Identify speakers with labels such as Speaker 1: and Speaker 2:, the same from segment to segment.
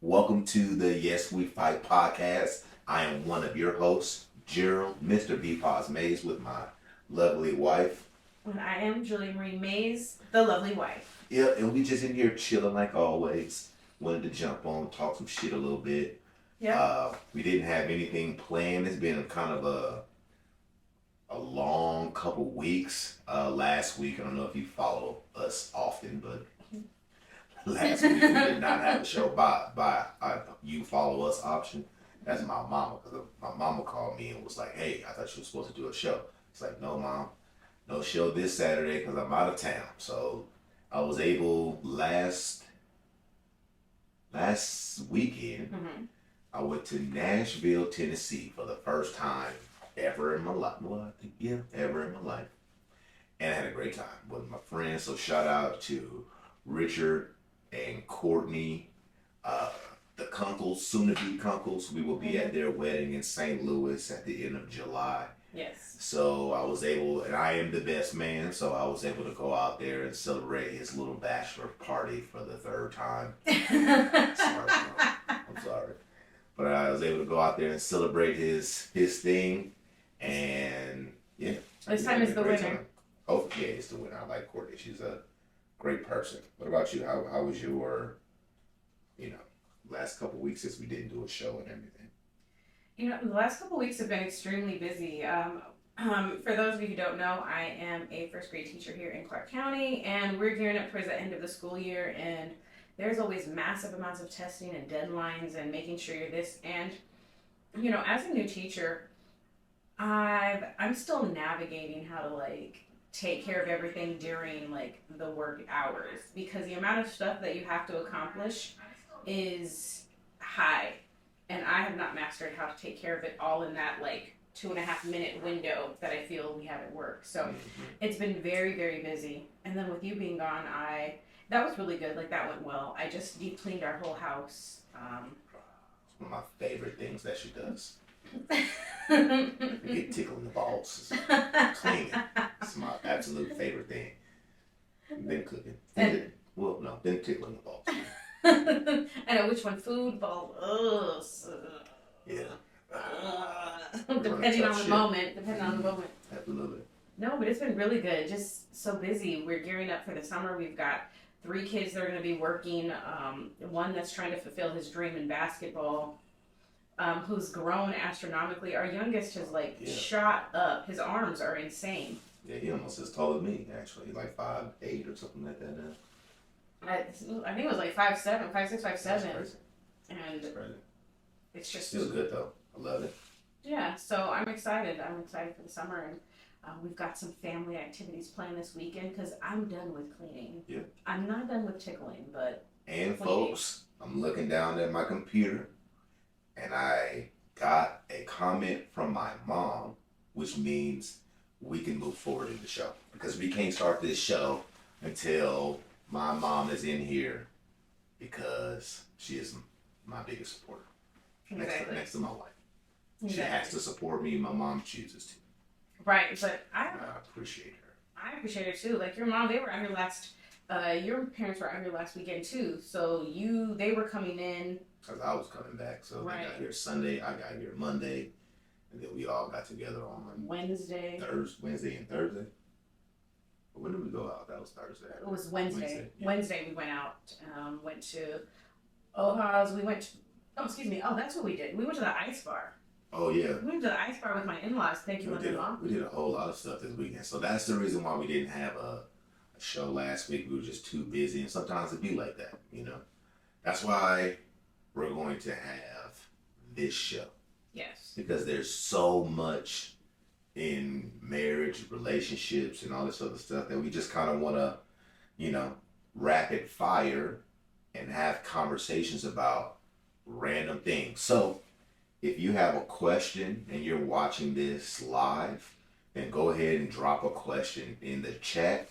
Speaker 1: Welcome to the Yes We Fight podcast. I am one of your hosts, Gerald, Mr. B. Paz Mays, with my lovely wife.
Speaker 2: And I am Julie Marie Mays, the lovely wife.
Speaker 1: Yep, and we just in here chilling like always. Wanted to jump on, talk some shit a little bit.
Speaker 2: Yeah.
Speaker 1: We didn't have anything planned. It's been kind of a long couple weeks. Last week, I don't know if you follow us often, but last week we did not have a show by you follow us option. That's my mama, because my mama called me and was like, "Hey, I thought you were supposed to do a show." It's like, "No, mom, no show this Saturday because I'm out of town." So I was able last weekend.
Speaker 2: Mm-hmm.
Speaker 1: I went to Nashville, Tennessee for the first time ever in my life. Well, I think ever in my life, and I had a great time with my friends. So shout out to Richard and Courtney, the Kunkles, soon to be Kunkles. We will be at their wedding in St. Louis at the end of July.
Speaker 2: Yes.
Speaker 1: So I was able, and I am the best man, so I was able to go out there and celebrate his little bachelor party for the third time. Sorry, I'm sorry. But I was able to go out there and celebrate his thing, and yeah.
Speaker 2: This time is the winner.
Speaker 1: Time. Oh yeah, it's the winner. I like Courtney. She's a great person. What about you? How was your, last couple weeks since we didn't do a show and everything?
Speaker 2: The last couple weeks have been extremely busy. For those of you who don't know, I am a first grade teacher here in Clark County, and we're gearing up towards the end of the school year, and there's always massive amounts of testing and deadlines and making sure you're this. And, as a new teacher, I'm still navigating how to, take care of everything during, the work hours, because the amount of stuff that you have to accomplish is high, and I have not mastered how to take care of it all in that 2.5 minute window that I feel we have at work. So it's been very, very busy. And then with you being gone, that was really good. That went well. I just deep cleaned our whole house.
Speaker 1: It's one of my favorite things that she does. I get tickling the balls. Cleaning. It's my absolute favorite thing. Then cooking. Then tickling the balls.
Speaker 2: I know which one. Food, ball.
Speaker 1: Yeah.
Speaker 2: Depending on the moment.
Speaker 1: Absolutely.
Speaker 2: No, but it's been really good. Just so busy. We're gearing up for the summer. We've got 3 kids that are going to be working. One that's trying to fulfill his dream in basketball, who's grown astronomically. Our youngest has shot up. His arms are insane.
Speaker 1: Yeah, he almost as tall as me, actually. 5'8" or something like that now.
Speaker 2: I think it was 5'7", 5'6", 5'7". And it's just
Speaker 1: still good though. I love it.
Speaker 2: Yeah, so I'm excited. I'm excited for the summer, and we've got some family activities planned this weekend because I'm done with cleaning.
Speaker 1: Yeah.
Speaker 2: I'm not done with tickling, but
Speaker 1: and
Speaker 2: cleaning.
Speaker 1: Folks, I'm looking down at my computer, and I got a comment from my mom, which means we can move forward in the show, because we can't start this show until my mom is in here, because she is my biggest supporter.
Speaker 2: Exactly.
Speaker 1: Next to my wife.
Speaker 2: Exactly.
Speaker 1: She has to support me. My mom chooses to.
Speaker 2: Right, but I
Speaker 1: appreciate her.
Speaker 2: I appreciate her too. Your mom, they were out here last. Your parents were out here last weekend too. So they were coming in.
Speaker 1: Cause I was coming back, so
Speaker 2: right.
Speaker 1: They got here Sunday. I got here Monday, and then we all got together on
Speaker 2: Wednesday
Speaker 1: and Thursday. When did we go out? That was Thursday.
Speaker 2: It was Wednesday.
Speaker 1: Yeah.
Speaker 2: Wednesday we went out. Went to Oha's. We went to. Oh, excuse me. Oh, that's what we did. We went to the ice bar.
Speaker 1: Oh, yeah.
Speaker 2: We went to the ice bar with my in-laws. Thank you, mother-in-law.
Speaker 1: We did a whole lot of stuff this weekend. So that's the reason why we didn't have a show last week. We were just too busy. And sometimes it be like that, That's why we're going to have this show.
Speaker 2: Yes.
Speaker 1: Because there's so much in marriage, relationships, and all this other stuff that we just kind of want to, rapid fire and have conversations about random things. So if you have a question and you're watching this live, then go ahead and drop a question in the chat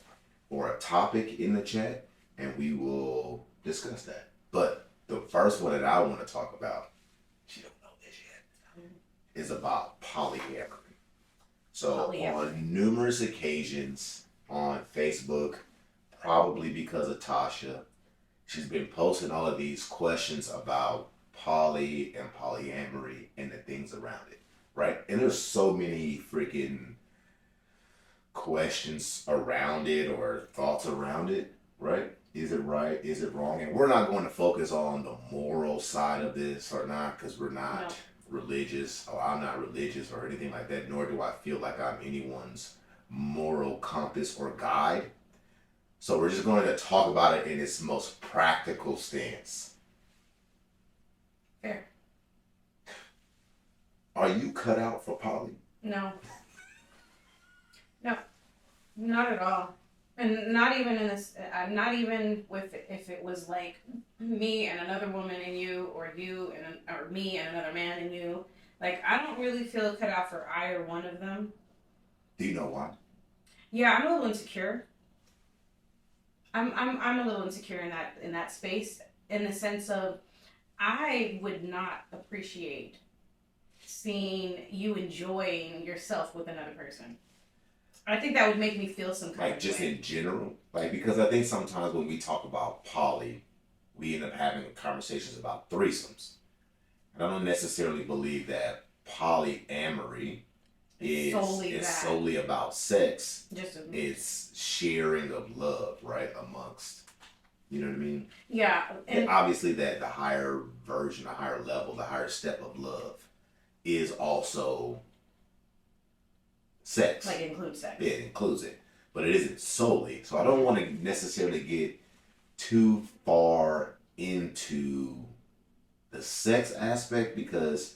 Speaker 1: or a topic in the chat, and we will discuss that. But the first one that I want to talk about, you don't know this yet, is about polyamory. So on numerous occasions on Facebook, probably because of Tasha, she's been posting all of these questions about poly and polyamory and the things around it, right? And there's so many freaking questions around it or thoughts around it, right? Is it right? Is it wrong? And we're not going to focus on the moral side of this or not because we're
Speaker 2: No.
Speaker 1: not religious, or I'm not religious or anything like that, nor do I feel like I'm anyone's moral compass or guide. So we're just going to talk about it in its most practical stance.
Speaker 2: Fair.
Speaker 1: Are you cut out for poly?
Speaker 2: No. No. Not at all. And not even in this. I'm not even with if it was like me and another woman and you, or you and or me and another man and you. Like I don't really feel cut out for either one of them.
Speaker 1: Do you know why?
Speaker 2: Yeah, I'm a little insecure. I'm a little insecure in that space in the sense of I would not appreciate seeing you enjoying yourself with another person. I think that would make me feel some kind
Speaker 1: Like
Speaker 2: of
Speaker 1: just
Speaker 2: way.
Speaker 1: in general? Like because I think sometimes when we talk about poly, we end up having conversations about threesomes. And I don't necessarily believe that polyamory
Speaker 2: Solely
Speaker 1: is
Speaker 2: that.
Speaker 1: solely about sex.
Speaker 2: Just a,
Speaker 1: It's sharing of love, right? Amongst, you know what I mean?
Speaker 2: yeah,
Speaker 1: And
Speaker 2: and
Speaker 1: obviously that the higher version, the higher level, the higher step of love is also sex.
Speaker 2: like include sex.
Speaker 1: Yeah, it includes it. But it isn't solely. So I don't want to necessarily get too far into the sex aspect because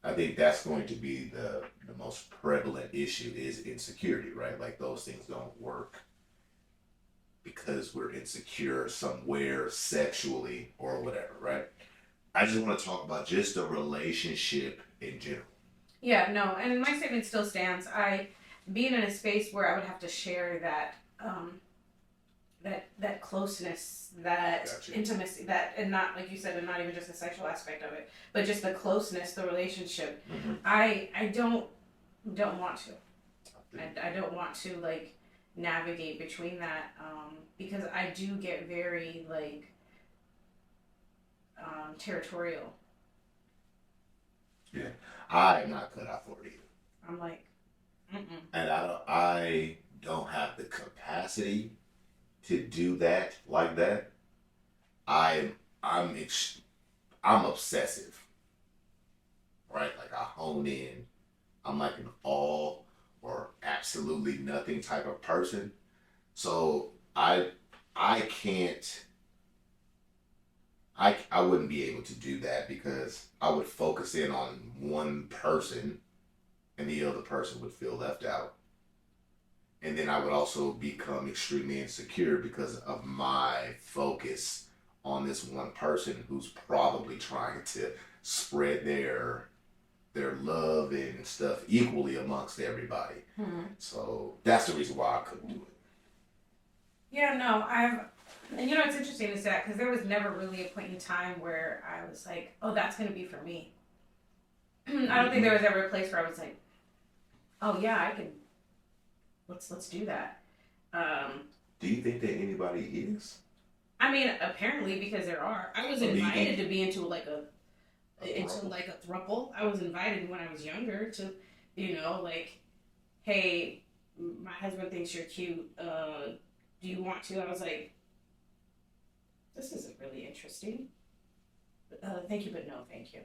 Speaker 1: I think that's going to be the most prevalent issue is insecurity, right? Like those things don't work because we're insecure somewhere sexually or whatever, right? I just want to talk about just the relationship in general.
Speaker 2: Yeah, no, and my statement still stands. I being in a space where I would have to share that that closeness, that
Speaker 1: Gotcha.
Speaker 2: intimacy, that and not like you said, and not even just the sexual aspect of it, but just the closeness, the relationship.
Speaker 1: Mm-hmm.
Speaker 2: I don't want to. I don't want to like navigate between that because I do get very like territorial.
Speaker 1: Yeah, I am not cut out for it either,
Speaker 2: I'm like, mm-mm.
Speaker 1: and I don't have the capacity to do that like that. I'm I'm obsessive, right? Like I hone in. I'm like an all or absolutely nothing type of person. So I can't I wouldn't be able to do that because I would focus in on one person and the other person would feel left out. And then I would also become extremely insecure because of my focus on this one person who's probably trying to spread their love and stuff equally amongst everybody.
Speaker 2: Hmm.
Speaker 1: So that's the reason why I couldn't do it.
Speaker 2: Yeah, no, and you know, it's interesting is that because there was never really a point in time where I was like, oh, that's going to be for me. I don't think there was ever a place where I was like, oh yeah, I could, let's do that.
Speaker 1: Do you think that anybody is?
Speaker 2: I mean, apparently because there are. I was
Speaker 1: Or do you
Speaker 2: invited
Speaker 1: think
Speaker 2: to be into like
Speaker 1: a
Speaker 2: into
Speaker 1: throuple?
Speaker 2: like a throuple. I was invited when I was younger to, you know, like, hey, my husband thinks you're cute. Do you want to? I was like, this isn't really interesting. Thank you, but no, thank you.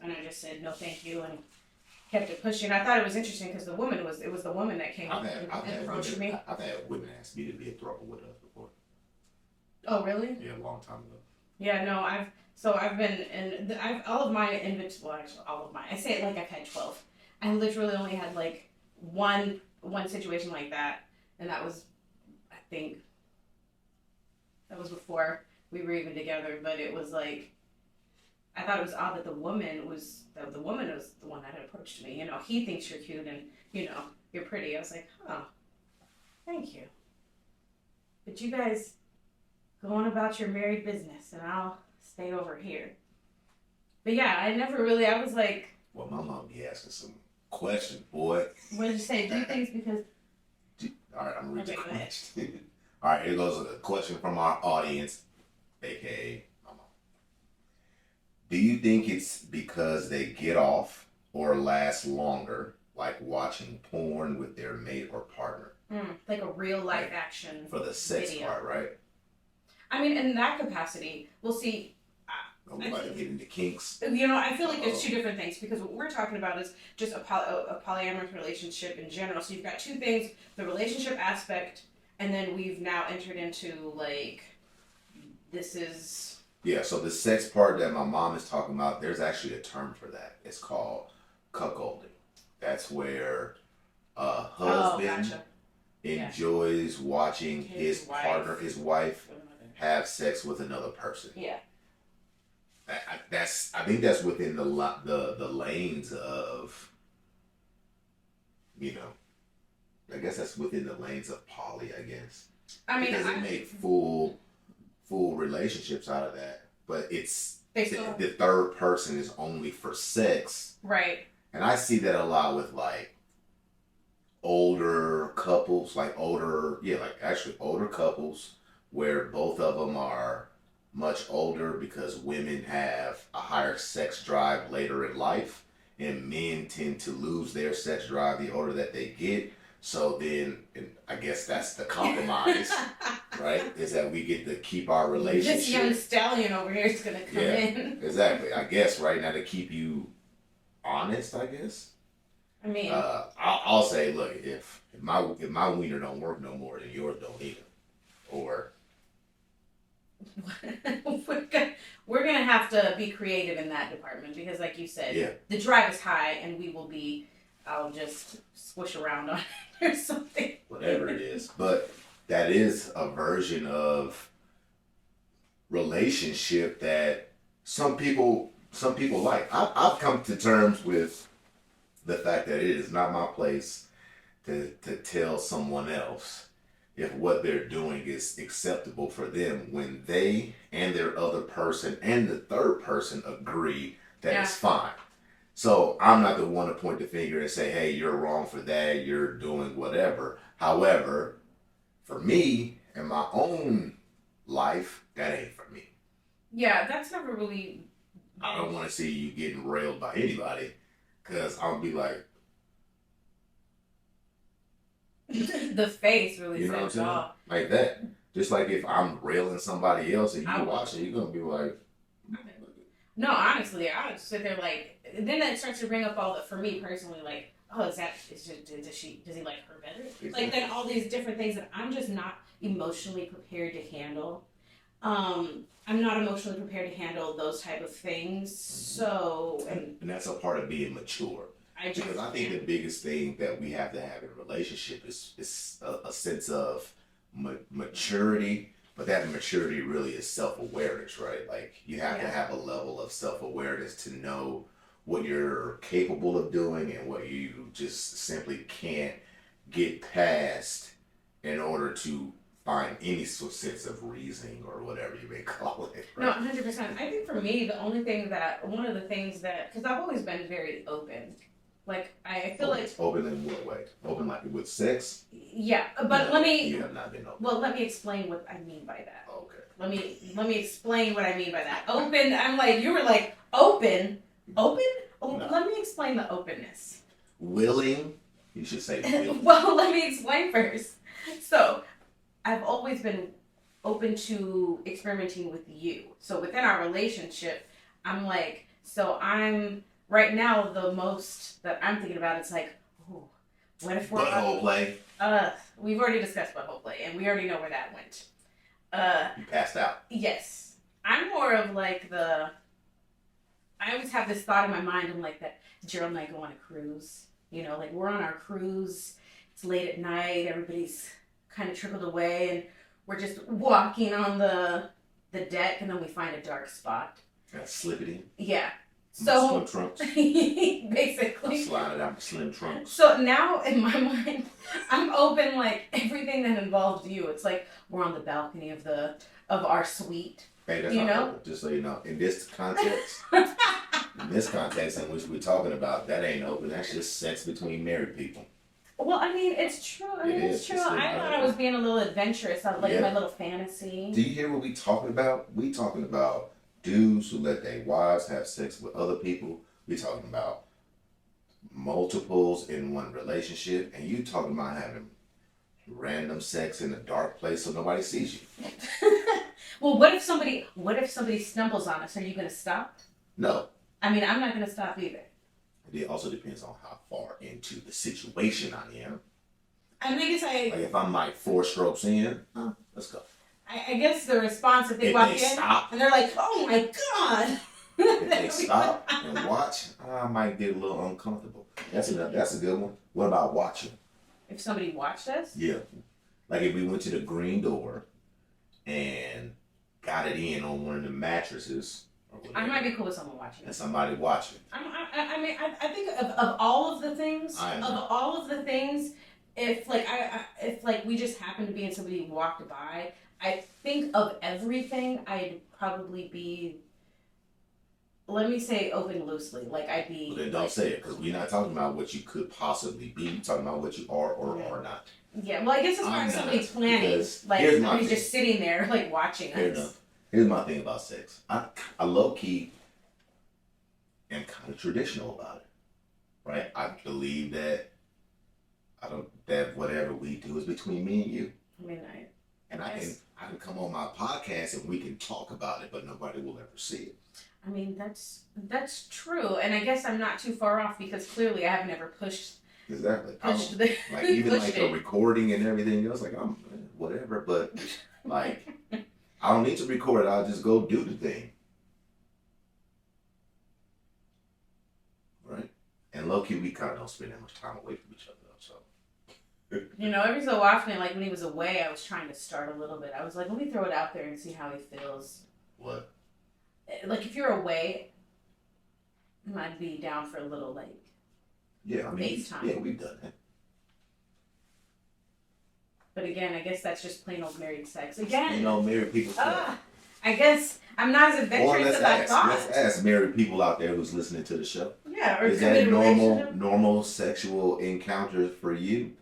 Speaker 2: And I just said no, thank you, and kept it pushing. I thought it was interesting because it was the woman that came and approached me.
Speaker 1: I've had women ask me to be a throuple with us before.
Speaker 2: Oh, really?
Speaker 1: Yeah, a long time ago.
Speaker 2: Yeah, no, I've been in I've all of my inventory. Well, actually, all of my. I say it like I've had 12. I literally only had like one situation like that, and that was, I think, that was before we were even together. But it was like I thought it was odd that the woman was the one that had approached me. You know, he thinks you're cute and you know you're pretty. I was like, oh, thank you. But you guys go on about your married business, and I'll stay over here. But yeah, I never really. I was like,
Speaker 1: Well, my mom be asking some questions, boy.
Speaker 2: what did you say? Do things because.
Speaker 1: All right, I'm gonna read
Speaker 2: Okay,
Speaker 1: the
Speaker 2: go ahead.
Speaker 1: question. All right, here goes a question from our audience. aka my mom. Do you think it's because they get off or last longer, like watching porn with their mate or partner?
Speaker 2: Like a real life action
Speaker 1: for the sex
Speaker 2: video.
Speaker 1: part, right?
Speaker 2: I mean, in that capacity, we'll see.
Speaker 1: I'm about to get into kinks.
Speaker 2: You know, I feel like there's two different things because what we're talking about is just a polyamorous relationship in general. So you've got two things: the relationship aspect, and then we've now entered into like this is.
Speaker 1: Yeah, so the sex part that my mom is talking about, there's actually a term for that. It's called cuckolding. That's where a husband enjoys watching his partner, his wife, have sex with another person.
Speaker 2: Yeah.
Speaker 1: I think that's within the lanes of, you know, I guess that's within the lanes of poly, I guess.
Speaker 2: I mean,
Speaker 1: because they make full relationships out of that, but it's the third person is only for sex,
Speaker 2: right?
Speaker 1: And I see that a lot with like older couples, like older couples where both of them are much older because women have a higher sex drive later in life and men tend to lose their sex drive the older that they get. So then, and I guess that's the compromise, right? Is that we get to keep our relationship.
Speaker 2: This young stallion over here is gonna come in.
Speaker 1: Exactly. I guess right now to keep you honest, I guess.
Speaker 2: I mean,
Speaker 1: I'll say, look, if my wiener don't work no more, then yours don't either. Or
Speaker 2: we're gonna have to be creative in that department because, like you said, the drive is high, and we will be. I'll just squish around on it or something.
Speaker 1: Whatever it is, but that is a version of relationship that some people like. I've come to terms with the fact that it is not my place to tell someone else if what they're doing is acceptable for them when they and their other person and the third person agree that it's fine. So I'm not the one to point the finger and say, hey, you're wrong for that, you're doing whatever. However, for me and my own life, that ain't for me.
Speaker 2: Yeah, that's never really...
Speaker 1: I don't want to see you getting railed by anybody because I'll be like...
Speaker 2: the face really says it all.
Speaker 1: Like that. Just like if I'm railing somebody else and you watching, you're going to be like...
Speaker 2: No, honestly, I would sit there like... Then that starts to bring up all the... For me personally, like, oh, does he like her better? Exactly. Like, then all these different things that I'm just not emotionally prepared to handle. I'm not emotionally prepared to handle those type of things. So...
Speaker 1: And that's a part of being mature. Because I think the biggest thing that we have to have in a relationship is a sense of maturity, but that maturity really is self-awareness, right? Like you have to have a level of self-awareness to know what you're capable of doing and what you just simply can't get past in order to find any sense of reasoning or whatever you may call it. Right?
Speaker 2: No, 100%. I think for me, one of the things that, because I've always been very open. Like, I feel like...
Speaker 1: Open in what way? Open like with sex?
Speaker 2: Yeah, but
Speaker 1: You have not been open.
Speaker 2: Well, let me explain what I mean by that.
Speaker 1: Okay.
Speaker 2: Let me explain what I mean by that. Open, I'm like, you were like, open? Open? No. Let me explain the openness.
Speaker 1: Willing? You should say willing.
Speaker 2: Well, let me explain first. So, I've always been open to experimenting with you. So, within our relationship, I'm like, right now, the most that I'm thinking about is like, oh, what if we're...
Speaker 1: Butthole play?
Speaker 2: We've already discussed butthole play, and we already know where that went.
Speaker 1: You passed out.
Speaker 2: Yes. I'm more of like I always have this thought in my mind, I'm like that Gerald and I go on a cruise. You know, like we're on our cruise, it's late at night, everybody's kind of trickled away, and we're just walking on the deck, and then we find a dark spot.
Speaker 1: That's slippity.
Speaker 2: Yeah. So,
Speaker 1: slim trunks.
Speaker 2: Basically.
Speaker 1: Slide it out the slim trunks.
Speaker 2: So now in my mind, I'm open like everything that involves you. It's like we're on the balcony of our suite.
Speaker 1: Hey, that's open, just so you know. In this context, in which we're talking about, that ain't open. That's just sex between married people.
Speaker 2: Well, I mean, it's true. I mean, it's true.
Speaker 1: It's still
Speaker 2: I thought I
Speaker 1: not.
Speaker 2: was being a little adventurous. I like my little fantasy.
Speaker 1: Do you hear what we talking about? We talking about dudes who let their wives have sex with other people. We talking about multiples in one relationship, and you talking about having random sex in a dark place so nobody sees you.
Speaker 2: Well, what if somebody stumbles on us? Are you gonna stop?
Speaker 1: No.
Speaker 2: I mean, I'm not gonna stop either.
Speaker 1: It also depends on how far into the situation I am.
Speaker 2: I think
Speaker 1: like if I'm like 4 strokes in, let's go.
Speaker 2: I guess the response if they
Speaker 1: If
Speaker 2: walk
Speaker 1: they
Speaker 2: in
Speaker 1: stop,
Speaker 2: and they're like, "Oh my god!"
Speaker 1: if they stop and watch, I might get a little uncomfortable. That's a good one. What about watching?
Speaker 2: If somebody watched us,
Speaker 1: Yeah, like if we went to the green door and got it in on one of the mattresses.
Speaker 2: I might be cool with someone watching.
Speaker 1: And somebody watching.
Speaker 2: I mean, I think of all of the things, if like we just happened to be in somebody who walked by, I think of everything, I'd probably be, let me say open loosely, like I'd be.
Speaker 1: Well, then don't say it, because we're not talking about what you could possibly be. We're talking about what you are or are not.
Speaker 2: Yeah, well, I guess as far as somebody's planning, like somebody's just sitting there, like watching us.
Speaker 1: Here's my thing about sex. I low key am kind of traditional about it, right? I believe that that whatever we do is between me and you.
Speaker 2: I mean,
Speaker 1: I can come on my podcast and we can talk about it, but nobody will ever see it.
Speaker 2: I mean, that's true, and I guess I'm not too far off because clearly I haven't ever pushed.
Speaker 1: Exactly. Like even like the recording and everything else, like I'm whatever, but like I don't need to record. I'll just go do the thing, right? And low key, we kind of don't spend that much time away from each other, so.
Speaker 2: You know, every so often, like when he was away, I was trying to start a little bit. I was like, let me throw it out there and see how he feels.
Speaker 1: What?
Speaker 2: Like if you're away, I'd be down for a little like.
Speaker 1: Yeah, I mean,
Speaker 2: FaceTime.
Speaker 1: yeah, we've done that.
Speaker 2: But again, I guess that's just plain old married sex. Again.
Speaker 1: You know, married people stuff.
Speaker 2: I guess I'm not as adventurous as I thought.
Speaker 1: Let's ask married people out there who's listening to the show.
Speaker 2: Yeah, or
Speaker 1: is that normal sexual encounters for you?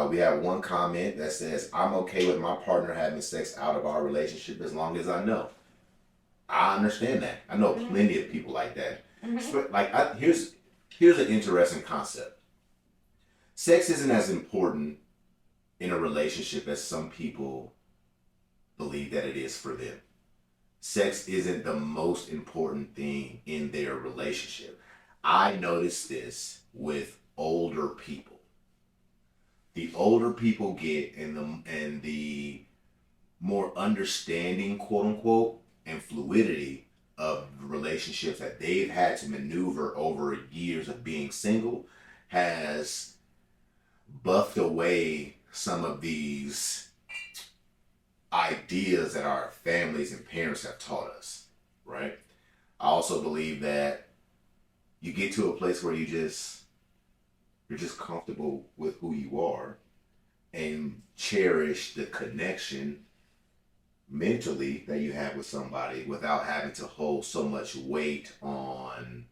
Speaker 1: We have one comment that says, "I'm okay with my partner having sex out of our relationship as long as I know." I understand that. I know plenty of people like that. So, like, here's an interesting concept. Sex isn't as important in a relationship as some people believe that it is for them. Sex isn't the most important thing in their relationship. I notice this with older people. The older people get and the more understanding, quote unquote, and fluidity of relationships that they've had to maneuver over years of being single has buffed away some of these ideas that our families and parents have taught us, right? I also believe that you get to a place where you're just comfortable with who you are and cherish the connection mentally that you have with somebody without having to hold so much weight on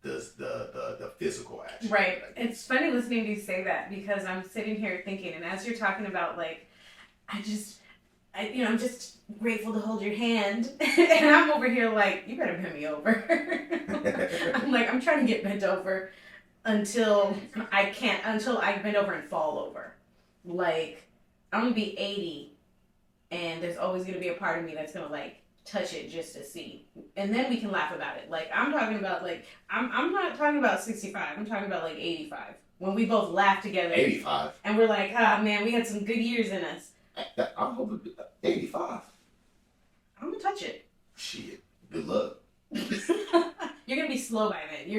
Speaker 1: the physical action.
Speaker 2: Right. It's funny listening to you say that because I'm sitting here thinking, and as you're talking about, like, I'm just grateful to hold your hand, and I'm over here like, you better bend me over. I'm like, I'm trying to get bent over until I bend over and fall over. Like, I'm gonna be 80, and there's always gonna be a part of me that's gonna like touch it just to see, and then we can laugh about it. Like I'm talking about, like I'm not talking about 65. I'm talking about like 85 when we both laugh together.
Speaker 1: 85.
Speaker 2: And we're like, ah, man, we had some good years in us.
Speaker 1: I'm hoping 85.
Speaker 2: I'm gonna touch it.
Speaker 1: Shit. Good luck.
Speaker 2: You're gonna be slow by then.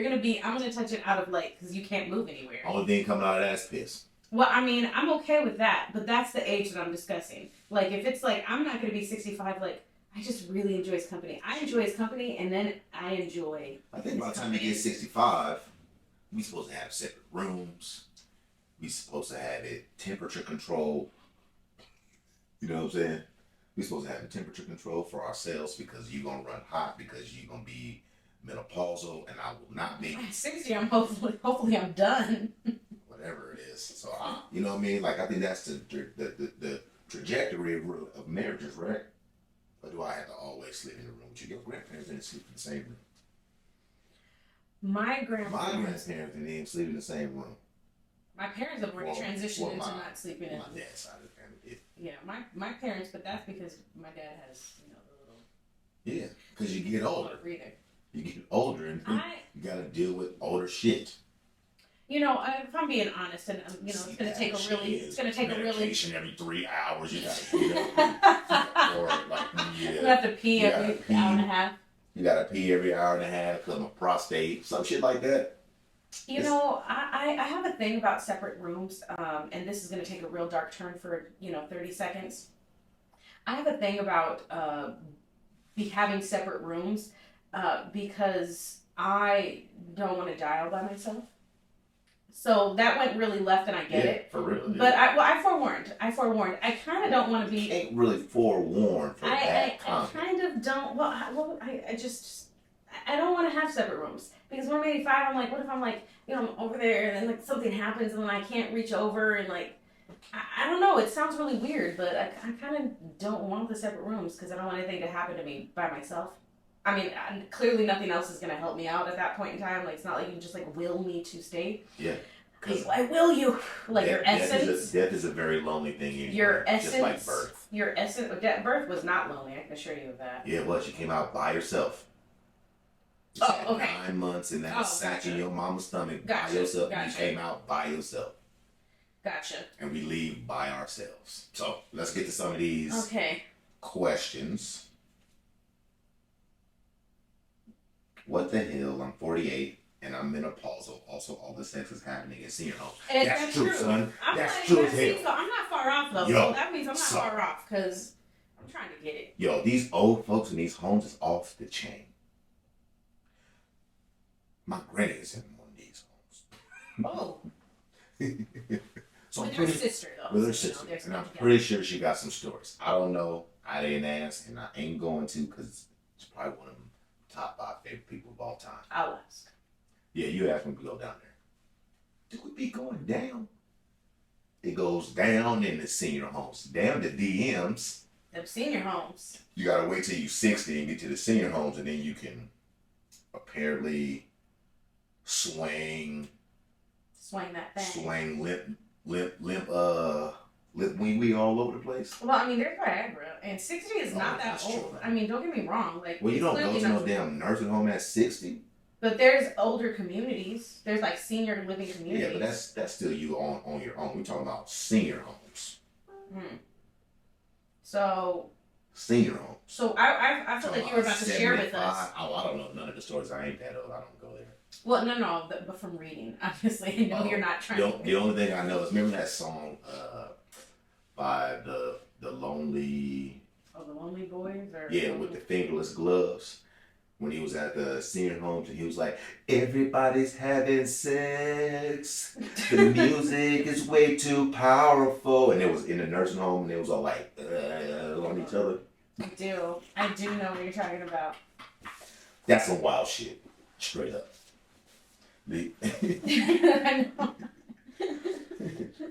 Speaker 2: I'm gonna touch it out of like, because you can't move anywhere.
Speaker 1: Only thing coming out of that is piss.
Speaker 2: Well, I mean, I'm okay with that, but that's the age that I'm discussing. Like, if it's like, I'm not gonna be 65, like, I just really enjoy his company. I enjoy his company, and then I enjoy.
Speaker 1: I think by the time you get 65, we supposed to have separate rooms. We supposed to have it temperature controlled. You know what I'm saying? We supposed to have a temperature control for ourselves because you're gonna run hot because you're gonna be menopausal and I will not be.
Speaker 2: At 60, I'm hopefully I'm done.
Speaker 1: whatever it is. So you know what I mean? Like I think that's the trajectory of marriages, right? Or do I have to always sleep in the room with you? Your grandparents didn't sleep in the same room.
Speaker 2: My
Speaker 1: My
Speaker 2: grandparents
Speaker 1: grandparents didn't even sleep in the same room.
Speaker 2: My parents have already transitioned into not sleeping in.
Speaker 1: My dad's side of the family.
Speaker 2: Yeah, my parents, but that's because my dad has, you know, the little.
Speaker 1: Yeah, because you get older.
Speaker 2: Breathing.
Speaker 1: You get older and you got to deal with older shit.
Speaker 2: You know, if I'm being honest, and you know, it's gonna take a really
Speaker 1: medication every 3 hours. You gotta get up, or like
Speaker 2: you have to pee every hour and a half.
Speaker 1: You gotta pee every hour and a half because of prostate, some shit like that.
Speaker 2: You know, I have a thing about separate rooms, and this is gonna take a real dark turn for 30 seconds. I have a thing about having separate rooms because I don't want to die all by myself. So that went really left, and I get it.
Speaker 1: For real.
Speaker 2: But I forewarned. I kind of don't want to be.
Speaker 1: You can't really forewarn for that.
Speaker 2: I kind of don't. Well, I just I don't want to have separate rooms because when I'm 85, I'm like, what if I'm like, I'm over there and then like something happens and then I can't reach over and like, I don't know. It sounds really weird, but I kind of don't want the separate rooms because I don't want anything to happen to me by myself. I mean, clearly nothing else is going to help me out at that point in time. Like, it's not like you can just, like, will me to stay.
Speaker 1: Yeah.
Speaker 2: I will you. Like, your essence.
Speaker 1: Death is a very lonely thing. Anyway,
Speaker 2: your essence.
Speaker 1: Just like birth.
Speaker 2: Your essence. Birth was not lonely. I can assure you of that.
Speaker 1: Yeah, it was. You came out by yourself. You
Speaker 2: okay.
Speaker 1: 9 months in that sack in your mama's stomach by yourself. And you came out by yourself.
Speaker 2: Gotcha.
Speaker 1: And we leave by ourselves. So, let's get to some of these questions. What the hell? I'm 48 and I'm menopausal. Also, all the sex is happening in senior homes. That's true, son. That's true as hell.
Speaker 2: So I'm not far off, though. So that means I'm not far off because I'm trying to get it.
Speaker 1: Yo, these old folks in these homes is off the chain. My granny is in one of these homes.
Speaker 2: Oh.
Speaker 1: So
Speaker 2: with her sister, though.
Speaker 1: With her sister. And I'm pretty sure she got some stories. I don't know. I didn't ask, and I ain't going to because it's probably one of them top 5 favorite people of all time.
Speaker 2: I'll ask.
Speaker 1: Yeah, you asked me to go down there. Do we be going down? It goes down in the senior homes. Down the DMs.
Speaker 2: Them senior homes.
Speaker 1: You gotta wait till you're 60 and get to the senior homes, and then you can apparently swing
Speaker 2: that thing.
Speaker 1: Swing limp wee all over the place.
Speaker 2: Well, I mean, there's Viagra, and 60 is not that old. True. I mean, don't get me wrong. Like,
Speaker 1: well, you don't go to no damn nursing home at 60.
Speaker 2: But there's older communities. There's like senior living communities.
Speaker 1: Yeah, but that's still you on your own. We're talking about senior homes.
Speaker 2: So.
Speaker 1: Senior homes.
Speaker 2: So I feel like you were about to share with us.
Speaker 1: Oh, I don't know none of the stories. I ain't that old. I don't go there.
Speaker 2: Well, no, but from reading, obviously, I know you're not trying.
Speaker 1: The only thing I know is remember that song by the Lonely.
Speaker 2: Oh, the Lonely Boys, or
Speaker 1: with the fingerless gloves. When he was at the senior homes and he was like, everybody's having sex. The music is way too powerful. And it was in the nursing home and it was all like on each other.
Speaker 2: I do know what you're talking about.
Speaker 1: That's some wild shit. Straight up.
Speaker 2: I know.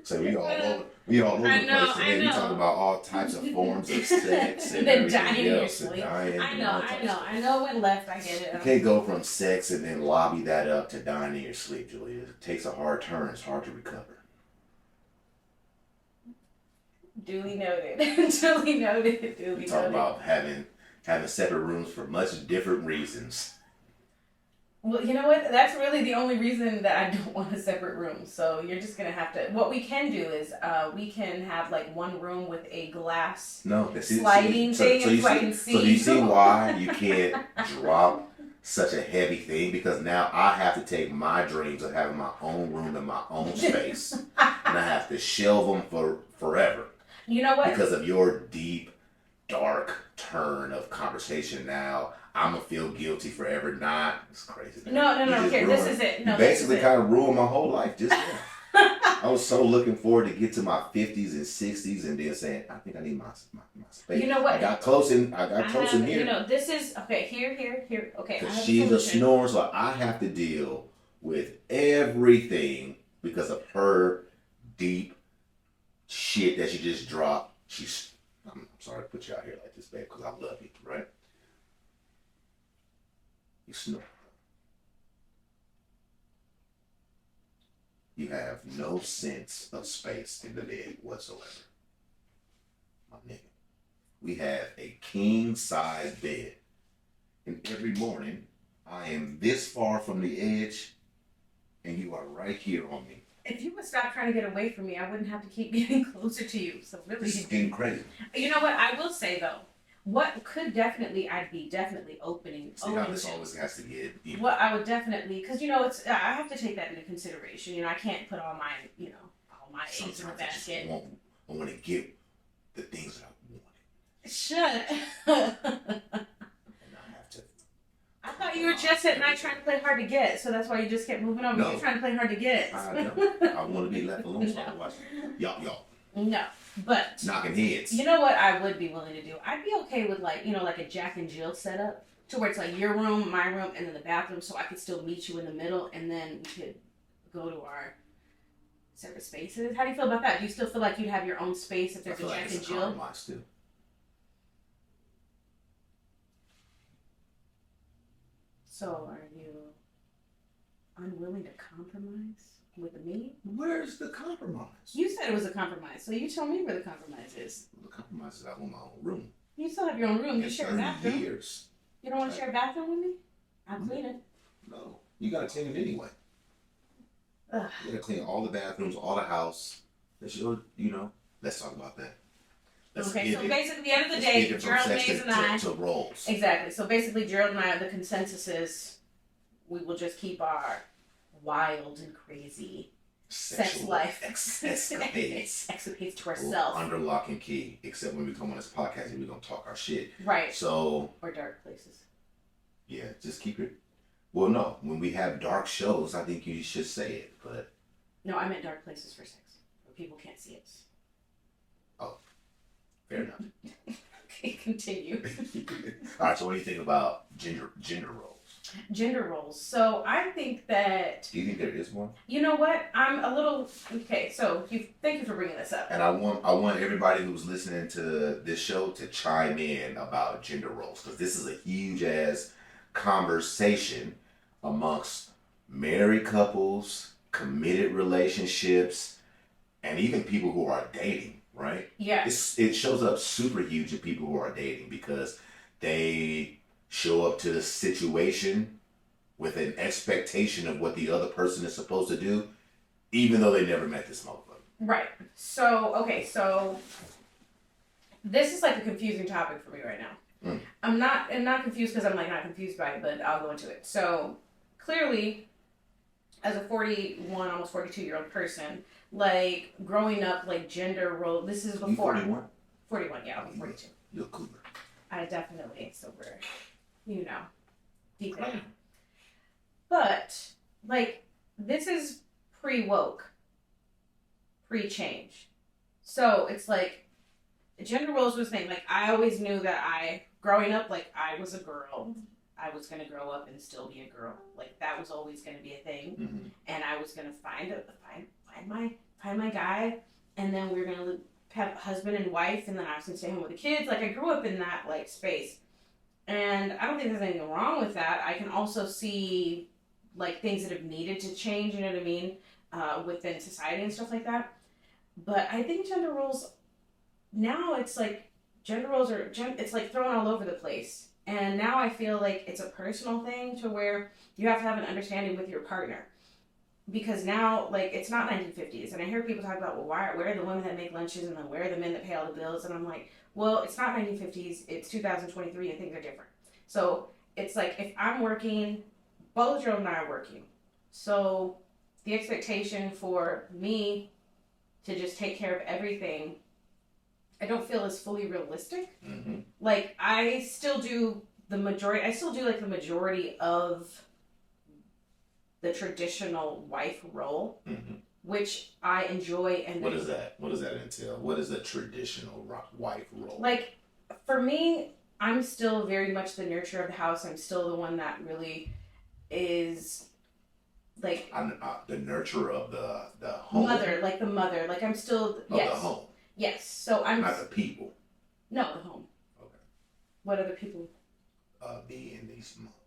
Speaker 1: So we all over the place today. We talking about all types of forms of sex and
Speaker 2: then dying in your
Speaker 1: else.
Speaker 2: sleep.
Speaker 1: I
Speaker 2: know it went left. I get it.
Speaker 1: You can't go from sex and then lobby that up to dying in your sleep, Julia. It takes a hard turn. It's hard to recover.
Speaker 2: Duly noted. Duly noted.
Speaker 1: We talk about having separate rooms for much different reasons.
Speaker 2: Well, you know what? That's really the only reason that I don't want a separate room. So you're just gonna have to. What we can do is we can have like one room with a glass sliding thing, so I can see.
Speaker 1: So do you see why you can't drop such a heavy thing? Because now I have to take my dreams of having my own room and my own space, and I have to shelve them for forever.
Speaker 2: You know what?
Speaker 1: Because of your deep, dark turn of conversation now. I'm gonna feel guilty forever. It's crazy.
Speaker 2: No. Here, this is it. No,
Speaker 1: you basically kind of ruined my whole life just now. I was so looking forward to get to my 50s and 60s, and then saying, I think I need my space.
Speaker 2: You know what?
Speaker 1: I got close in here.
Speaker 2: You know, this is okay. Here. Okay.
Speaker 1: Because she's a snorer, so I have to deal with everything because of her deep shit that she just dropped. I'm sorry to put you out here like this, babe, because I love you, right? You snore. You have no sense of space in the bed whatsoever. My nigga. We have a king size bed. And every morning, I am this far from the edge, and you are right here on me.
Speaker 2: If you would stop trying to get away from me, I wouldn't have to keep getting closer to you. So really,
Speaker 1: This is getting crazy.
Speaker 2: You know what? I will say though, what could definitely I'd be definitely opening.
Speaker 1: See how this always has to get.
Speaker 2: What I would definitely, because it's I have to take that into consideration. I can't put all my all my eggs in a basket.
Speaker 1: I want to get the things that I wanted.
Speaker 2: Shut. I thought you were just at night trying to play hard to get, so that's why you just kept moving on. No, you're trying to play hard to get.
Speaker 1: I know. I want to be left alone so I can watch y'all.
Speaker 2: No, but
Speaker 1: knocking heads.
Speaker 2: You know what I would be willing to do? I'd be okay with like a Jack and Jill setup to where it's like your room, my room, and then the bathroom, so I could still meet you in the middle, and then we could go to our separate spaces. How do you feel about that? Do you still feel like you'd have your own space if there's a Jack and Jill?
Speaker 1: Too.
Speaker 2: So are you unwilling to compromise with me?
Speaker 1: Where's the compromise?
Speaker 2: You said it was a compromise, so you tell me where the compromise is.
Speaker 1: The compromise is I want my own room.
Speaker 2: You still have your own room. You share a bathroom.
Speaker 1: Years.
Speaker 2: You don't want to share a bathroom with me? I'll clean it.
Speaker 1: No, you gotta clean it anyway. Ugh. You gotta clean all the bathrooms, all the house. Let's talk about that.
Speaker 2: Okay, so basically, at the end of the day, Gerald, Mays, and I.
Speaker 1: To roles.
Speaker 2: Exactly. So basically, Gerald and I, the consensus is we will just keep our wild and crazy sex life escapades to ourselves.
Speaker 1: Under lock and key. Except when we come on this podcast and we're going to talk our shit.
Speaker 2: Right.
Speaker 1: So.
Speaker 2: Or dark places.
Speaker 1: Yeah, just keep it. Well, no. When we have dark shows, I think you should say it, but.
Speaker 2: No, I meant dark places for sex. Where people can't see it.
Speaker 1: Oh. Fair enough.
Speaker 2: Okay, continue.
Speaker 1: All right, so what do you think about gender roles?
Speaker 2: Gender roles. So I think that.
Speaker 1: Do you think there is one?
Speaker 2: You know what? I'm a little okay. So thank you for bringing this up.
Speaker 1: And I want everybody who's listening to this show to chime in about gender roles, because this is a huge ass conversation amongst married couples, committed relationships, and even people who are dating. Right?
Speaker 2: Yeah.
Speaker 1: It shows up super huge in people who are dating because they show up to the situation with an expectation of what the other person is supposed to do, even though they never met this motherfucker.
Speaker 2: Right. So, okay, so this is like a confusing topic for me right now. I'm not confused because I'm like not confused by it, but I'll go into it. So, clearly, as a 41, almost 42-year-old person, like growing up, like gender role. This is before.
Speaker 1: You 41?
Speaker 2: 41, yeah, I'm 42.
Speaker 1: You're cougar.
Speaker 2: I definitely, so we're, deep down. But like this is pre-woke, pre-change. So it's like gender roles was thing. Like I always knew that growing up, like I was a girl. I was gonna grow up and still be a girl. Like that was always gonna be a thing, and I was gonna find my guy, and then we were gonna have husband and wife, and then I was gonna stay home with the kids. Like I grew up in that like space, and I don't think there's anything wrong with that. I can also see like things that have needed to change. You know what I mean? Within society and stuff like that. But I think gender roles now it's like gender roles it's like thrown all over the place. And now I feel like it's a personal thing to where you have to have an understanding with your partner. Because now, like, it's not 1950s. And I hear people talk about, well, where are the women that make lunches and then where are the men that pay all the bills? And I'm like, well, it's not 1950s. It's 2023 and things are different. So it's like if I'm working, both Gerald and I are working. So the expectation for me to just take care of everything, I don't feel is fully realistic.
Speaker 1: Mm-hmm.
Speaker 2: Like I still do the majority of the traditional wife role, which I enjoy. And
Speaker 1: what is that? What does that entail? What is a traditional wife role?
Speaker 2: Like for me, I'm still very much the nurturer of the house. I'm still the one that really is like
Speaker 1: The nurturer of the home.
Speaker 2: Mother, like the mother, like I'm still
Speaker 1: of
Speaker 2: yes,
Speaker 1: the home,
Speaker 2: yes. So I'm
Speaker 1: not the people.
Speaker 2: no the home.
Speaker 1: Okay.
Speaker 2: What other people?
Speaker 1: Being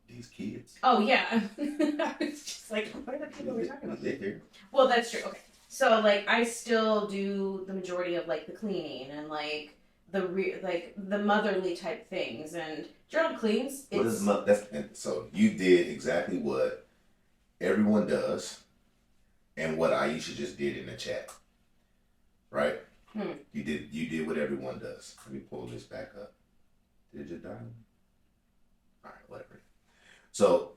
Speaker 1: these kids.
Speaker 2: Oh yeah, I was just like, what are the people we're talking about?
Speaker 1: We live here.
Speaker 2: Well, that's true. Okay, so like I still do the majority of like the cleaning and like like the motherly type things, and Gerald cleans.
Speaker 1: What is that's and so you did exactly what everyone does, and what Aisha just did in the chat, right? You did what everyone does. Let me pull this back up. Did it just die? All right, whatever. So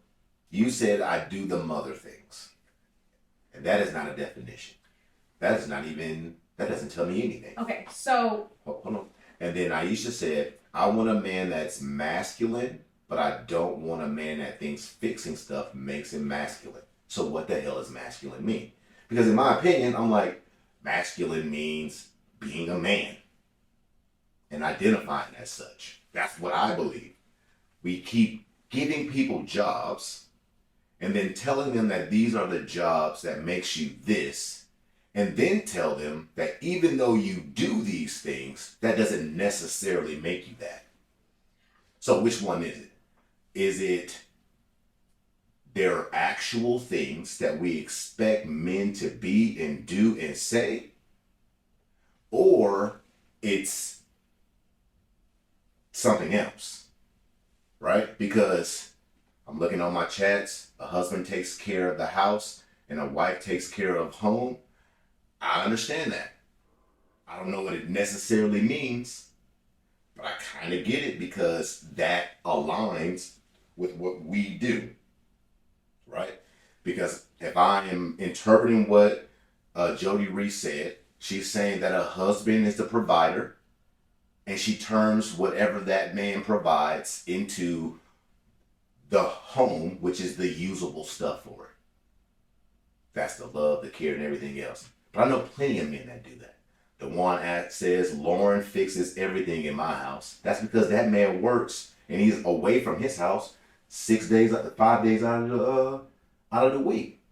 Speaker 1: you said I do the mother things, and that is not a definition. That is not even. That doesn't tell me anything.
Speaker 2: Okay, so
Speaker 1: Hold on. And then Aisha said, I want a man that's masculine, but I don't want a man that thinks fixing stuff makes him masculine. So what the hell does masculine mean? Because in my opinion, I'm like, masculine means being a man and identifying as such. That's what I believe. We keep giving people jobs and then telling them that these are the jobs that makes you this, and then tell them that even though you do these things, that doesn't necessarily make you that. So which one is it? Is it there are actual things that we expect men to be and do and say? Or it's something else, right? Because I'm looking on my chats, a husband takes care of the house and a wife takes care of home. I understand that. I don't know what it necessarily means, but I kind of get it because that aligns with what we do, right? Because if I am interpreting what Jody Reese said, she's saying that a husband is the provider, and she turns whatever that man provides into the home, which is the usable stuff for it. That's the love, the care, and everything else. But I know plenty of men that do that. The one that says Lauren fixes everything in my house. That's because that man works and he's away from his house 6 days, 5 days out of the week.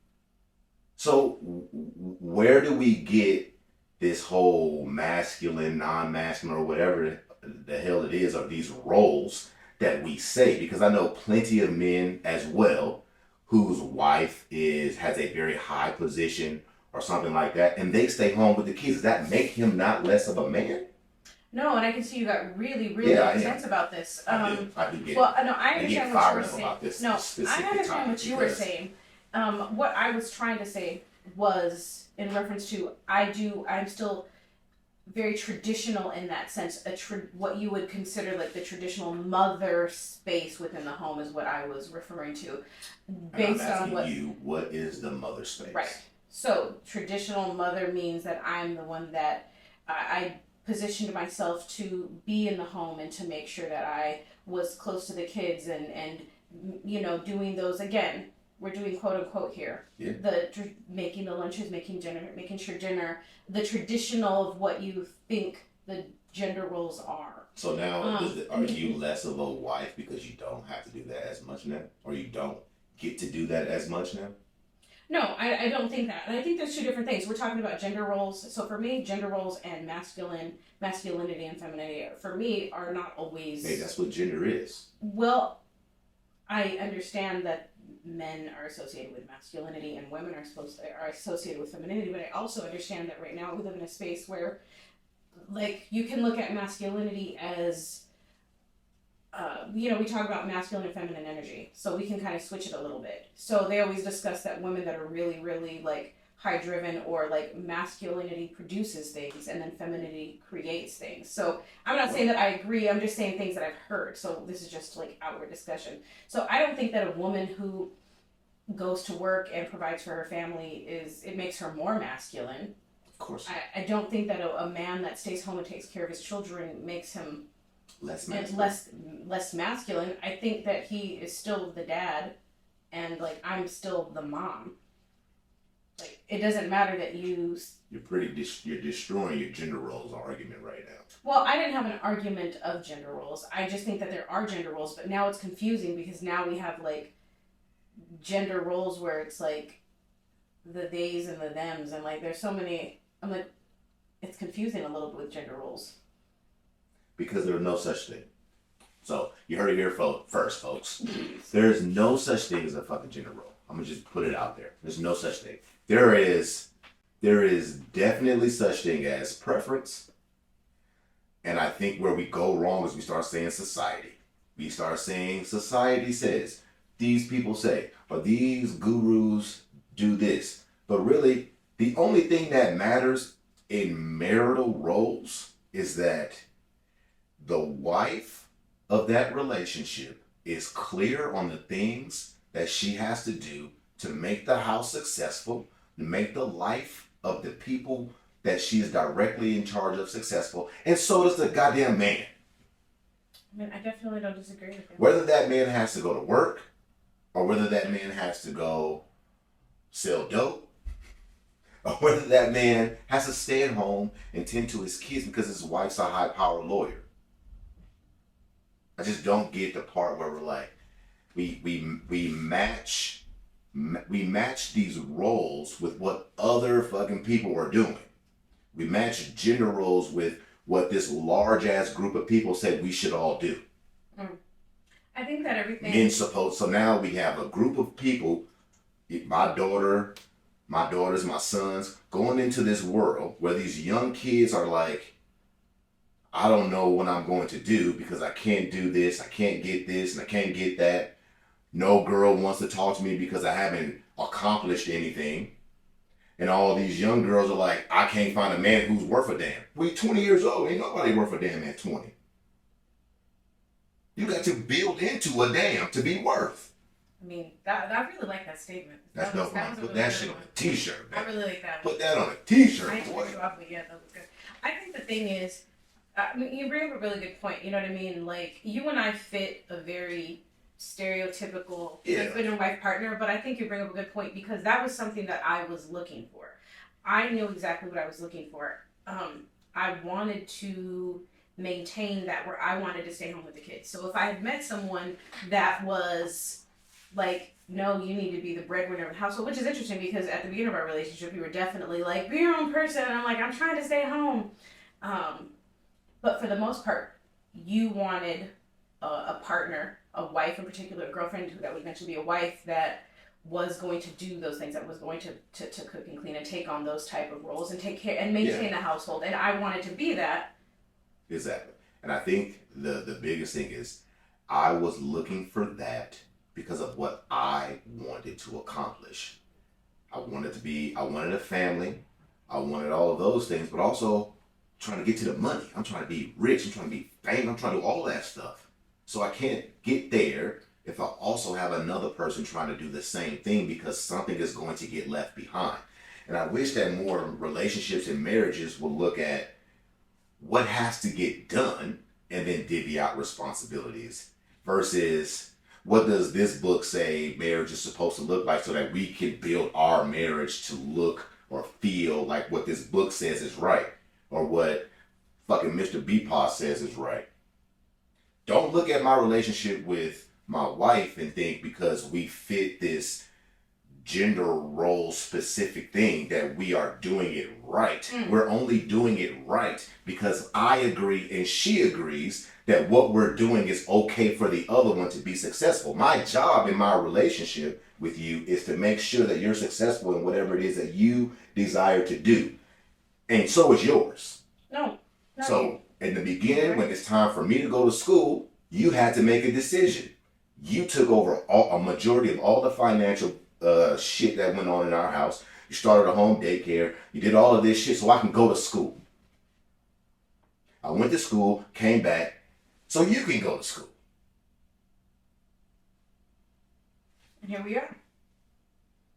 Speaker 1: So where do we get this whole masculine, non-masculine, or whatever the hell it is, or these roles that we say? Because I know plenty of men as well whose wife has a very high position or something like that, and they stay home with the kids. Does that make him not less of a man?
Speaker 2: no, and I can see you got really, really intense about this.
Speaker 1: I do get
Speaker 2: well, no, I understand what you were saying.
Speaker 1: about this
Speaker 2: No, I understand what you were saying. What I was trying to say was in reference to I'm still very traditional in that sense. What you would consider like the traditional mother space within the home is what I was referring to, based on
Speaker 1: what is the mother space?
Speaker 2: Right. So traditional mother means that I'm the one that I positioned myself to be in the home and to make sure that I was close to the kids and doing those again. We're doing quote unquote here.
Speaker 1: Yeah.
Speaker 2: Making the lunches, making sure dinner, the traditional of what you think the gender roles are.
Speaker 1: So now, are you less of a wife because you don't have to do that as much now, or you don't get to do that as much now?
Speaker 2: No, I don't think that. And I think there's two different things. We're talking about gender roles. So for me, gender roles and masculinity and femininity, for me, are not always...
Speaker 1: Hey, that's what gender is.
Speaker 2: Well, I understand that men are associated with masculinity and women are associated with femininity, but I also understand that right now we live in a space where, like, you can look at masculinity as... we talk about masculine and feminine energy, so we can kind of switch it a little bit. So they always discuss that women that are really, really like high driven, or like masculinity produces things and then femininity creates things. So I'm not saying that I agree, I'm just saying things that I've heard. So this is just like outward discussion. So I don't think that a woman who goes to work and provides for her family it makes her more masculine.
Speaker 1: Of course.
Speaker 2: I don't think that a man that stays home and takes care of his children makes him
Speaker 1: less masculine.
Speaker 2: less masculine. I think that he is still the dad, and like I'm still the mom. Like it doesn't matter that you're destroying your gender roles argument right now. Well, I didn't have an argument of gender roles. I just think that there are gender roles, but now it's confusing because now we have like gender roles where it's like the theys and the thems, and like there's so many. I'm like, it's confusing a little bit with gender roles.
Speaker 1: Because there's no such thing. So you heard it here first, folks. There's no such thing as a fucking gender role. I'm gonna just put it out there. There's no such thing. There is definitely such thing as preference. And I think where we go wrong is we start saying society. We start saying society says, these people say, or these gurus do this. But really, the only thing that matters in marital roles is that the wife of that relationship is clear on the things that she has to do to make the house successful, to make the life of the people that she is directly in charge of successful, and so does the goddamn man.
Speaker 2: I mean, I definitely don't disagree with you.
Speaker 1: Whether that man has to go to work, or whether that man has to go sell dope, or whether that man has to stay at home and tend to his kids because his wife's a high-powered lawyer. I just don't get the part where we're like, we match these roles with what other fucking people are doing. We match gender roles with what this large ass group of people said we should all do.
Speaker 2: I think that everything.
Speaker 1: Men supposed. So now we have a group of people, my daughters, my sons, going into this world where these young kids are like, I don't know what I'm going to do because I can't do this, I can't get this, and I can't get that. No girl wants to talk to me because I haven't accomplished anything. And all these young girls are like, I can't find a man who's worth a damn. We 20 years old. Ain't nobody worth a damn at 20. You got to build into a damn to be worth.
Speaker 2: I mean, I really like that statement.
Speaker 1: That's dope. Put that shit on a t-shirt, man.
Speaker 2: I really like that.
Speaker 1: Put that on a t-shirt,
Speaker 2: I
Speaker 1: boy.
Speaker 2: yeah, that was good. I think the thing is, I mean, you bring up a really good point. You know what I mean? Like, you and I fit a very stereotypical husband and wife partner, but I think you bring up a good point because that was something that I was looking for. I knew exactly what I was looking for. I wanted to maintain that where I wanted to stay home with the kids. So if I had met someone that was like, no, you need to be the breadwinner of the household, which is interesting because at the beginning of our relationship, you were definitely like, be your own person. And I'm like, I'm trying to stay home. But for the most part, you wanted a partner, a wife in particular, a girlfriend that would eventually be a wife that was going to do those things, that was going to cook and clean and take on those type of roles and take care and maintain the household. And I wanted to be that.
Speaker 1: Exactly. And I think the biggest thing is I was looking for that because of what I wanted to accomplish. I wanted a family. I wanted all of those things, but also trying to get to the money. I'm trying to be rich. I'm trying to be famous. I'm trying to do all that stuff. So I can't get there if I also have another person trying to do the same thing because something is going to get left behind. And I wish that more relationships and marriages would look at what has to get done and then divvy out responsibilities versus what does this book say marriage is supposed to look like so that we can build our marriage to look or feel like what this book says is right or what fucking Mr. Beepaw says is right. Don't look at my relationship with my wife and think because we fit this gender role specific thing that we are doing it right. We're only doing it right because I agree and she agrees that what we're doing is okay for the other one to be successful. My job in my relationship with you is to make sure that you're successful in whatever it is that you desire to do. And so is yours.
Speaker 2: No.
Speaker 1: So in the beginning, when it's time for me to go to school, you had to make a decision. You took over a majority of all the financial shit that went on in our house. You started a home daycare. You did all of this shit so I can go to school. I went to school, came back, so you can go to school.
Speaker 2: And here we are.